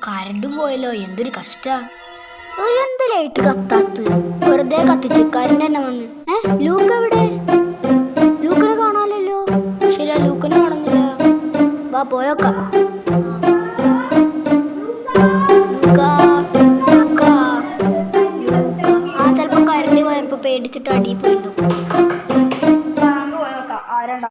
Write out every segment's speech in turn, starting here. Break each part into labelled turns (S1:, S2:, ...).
S1: കരണ്ടും പോയല്ലോ, എന്തൊരു കഷ്ട. എന്ത് ലൈറ്റ് കത്താത്ത്, വെറുതെ കത്തിച്ച് കരണ്ട് തന്നെ വന്ന്. ലൂക്ക് എവിടെ? ലൂക്കിനെ കാണാനല്ലോ. ശരിയാ, ലൂക്കിനെ കാണുന്നില്ല. വാ പോയോക്കാം. ചിലപ്പോ കരണ്ട് പോയപ്പോ പേടിച്ചിട്ട് അടി പോയിട്ടു. ആരാണ്ടാ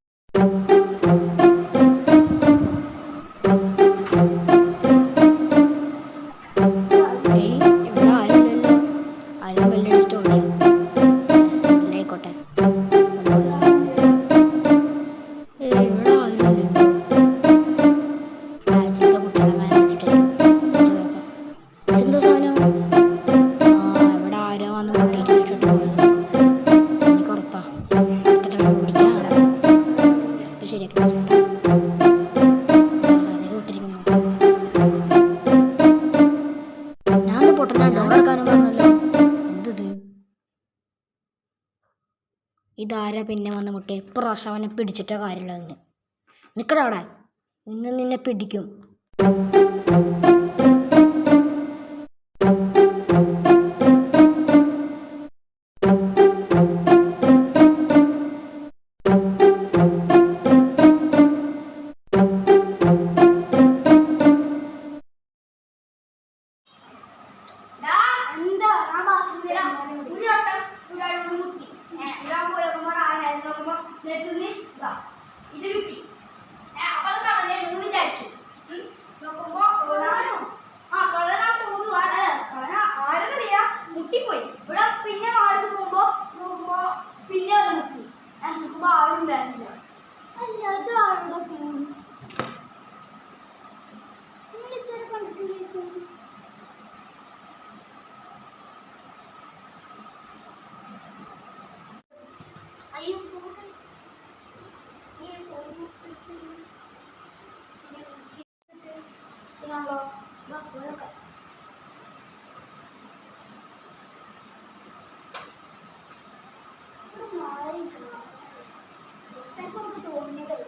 S1: ഇതാരാ പിന്നെ വന്ന മുട്ടേ? ഇപ്രാവശ്യം അവനെ പിടിച്ചിട്ട കാര്യമുള്ളതെന്ന്. നിക്കടാ അവിടെ, ഇന്ന് നിന്നെ പിടിക്കും. ഇത് കിട്ടി. അപ്പൊ അത് കളഞ്ഞു വിചാരിച്ചു. നോക്കുമ്പോ കളനാ തോന്നുന്നു. ആരെന്നറിയാ, മുട്ടിപ്പോയി. ഇവിടെ പിന്നെ വാടിച്ച് നോക്കുമ്പോ പിന്നെ അത് മുട്ടി. നോക്കുമ്പോ ആരും ഉണ്ടായിരുന്നില്ല. അല്ല, അത് ആരുടെ ഫോൺ? ഇതുവരെ കണ്ടിട്ടില്ല ഈ ഫോൺ. അയ്യോ, ഫോൺ തോന്നിയത്